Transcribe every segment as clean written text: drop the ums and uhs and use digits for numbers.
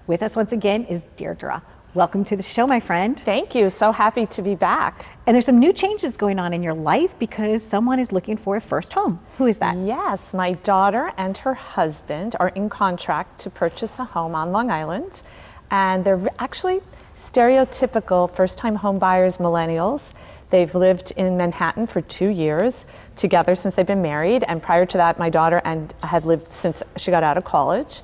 With us once again is Deirdre. Welcome to the show, my friend. Thank you. So happy to be back. And there's some new changes going on in your life because someone is looking for a first home. Who is that? Yes, my daughter and her husband are in contract to purchase a home on Long Island. And they're actually stereotypical first-time home buyers, millennials. They've lived in Manhattan for 2 years together since they've been married. And prior to that, my daughter had lived since she got out of college.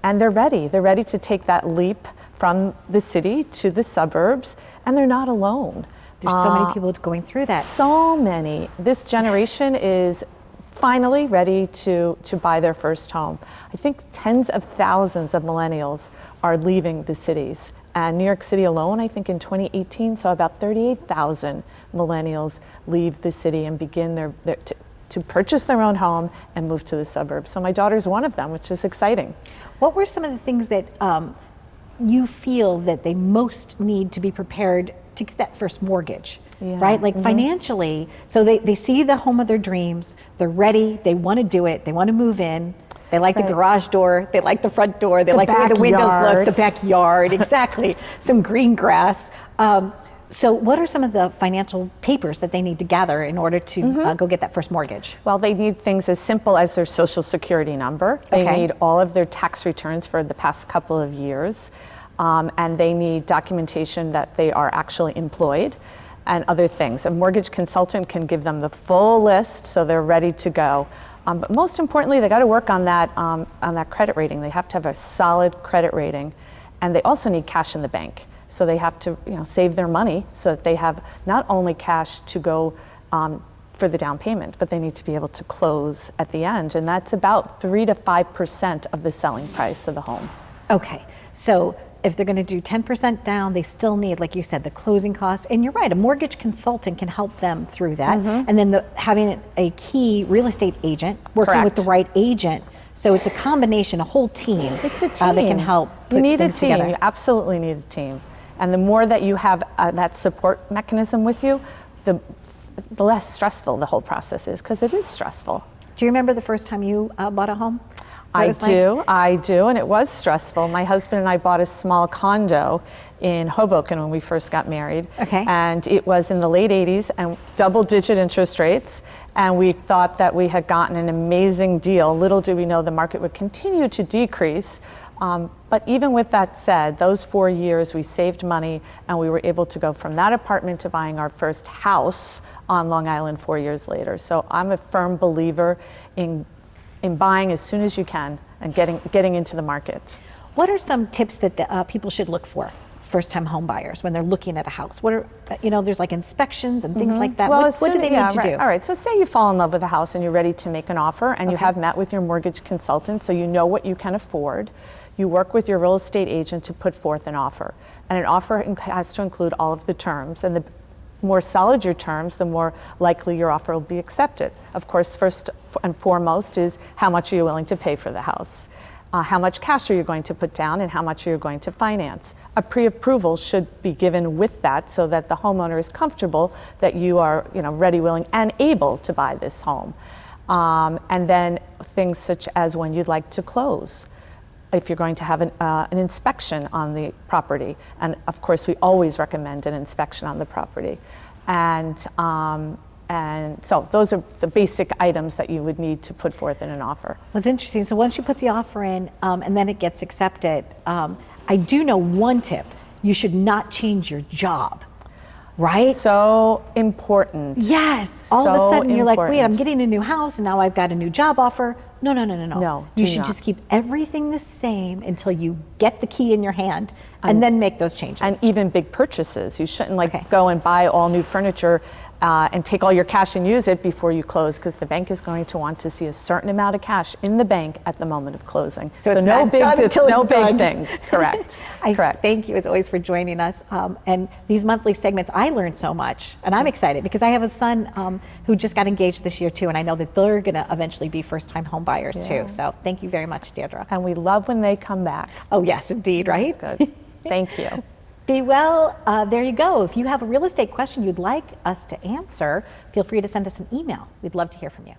And they're ready. They're ready to take that leap from the city to the suburbs, and they're not alone. There's so many people going through that. So many. This generation is finally ready to buy their first home. I think tens of thousands of millennials are leaving the cities. And New York City alone, I think in 2018, saw about 38,000 millennials leave the city and begin to purchase their own home and move to the suburbs. So my daughter's one of them, which is exciting. What were some of the things that you feel that they most need to be prepared to get that first mortgage, right? Like financially, so they see the home of their dreams, they're ready, they want to do it, they want to move in, they like the garage door, they like the front door, they like the way the windows look, the backyard, exactly, some green grass. So what are some of the financial papers that they need to gather in order to go get that first mortgage? Well, they need things as simple as their social security number. They need all of their tax returns for the past couple of years. And they need documentation that they are actually employed and other things. A mortgage consultant can give them the full list so they're ready to go. But most importantly, they got to work on that credit rating. They have to have a solid credit rating. And they also need cash in the bank. So they have to save their money so that they have not only cash to go for the down payment, but they need to be able to close at the end. And that's about 3 to 5% of the selling price of the home. Okay, so if they're going to do 10% down, they still need, like you said, the closing cost. And you're right, a mortgage consultant can help them through that. And then having a key real estate agent, working with the right agent. So it's a combination, a whole team. It's a team. That can help put You need a things team. together. You absolutely need a team. And the more that you have that support mechanism with you, the less stressful the whole process is, because it is stressful. Do you remember the first time you bought a home? I do, and it was stressful. My husband and I bought a small condo in Hoboken when we first got married. And it was in the late 80s and double-digit interest rates. And we thought that we had gotten an amazing deal. Little did we know the market would continue to decrease. But even with that said, those 4 years we saved money and we were able to go from that apartment to buying our first house on Long Island 4 years later. So I'm a firm believer in buying as soon as you can and getting into the market. What are some tips that people should look for, first-time home buyers, when they're looking at a house? What are, there's like inspections and things like that. Well, what do they need to do? All right, so say you fall in love with a house and you're ready to make an offer and you have met with your mortgage consultant, so you know what you can afford. You work with your real estate agent to put forth an offer. And an offer has to include all of the terms, and the more solid your terms, the more likely your offer will be accepted. Of course, first and foremost is how much are you willing to pay for the house? How much cash are you going to put down and how much are you going to finance? A pre-approval should be given with that so that the homeowner is comfortable that you are ready, willing, and able to buy this home. And then things such as when you'd like to close. If you're going to have an inspection on the property. And of course, we always recommend an inspection on the property. And so those are the basic items that you would need to put forth in an offer. Well, it's interesting. So once you put the offer in and then it gets accepted, I do know one tip. You should not change your job, right? So important. Yes. All of a sudden you're like, wait, I'm getting a new house and now I've got a new job offer. No. No, you should just keep everything the same until you get the key in your hand and then make those changes. And even big purchases. You shouldn't go and buy all new furniture and take all your cash and use it before you close, because the bank is going to want to see a certain amount of cash in the bank at the moment of closing. So no big things. Correct. Correct. Thank you as always for joining us. And these monthly segments, I learned so much, and I'm excited because I have a son who just got engaged this year too, and I know that they're going to eventually be first-time home buyers too. So thank you very much, Deirdre. And we love when they come back. Oh yes, indeed, right? Good. Thank you. Be well. There you go. If you have a real estate question you'd like us to answer, feel free to send us an email. We'd love to hear from you.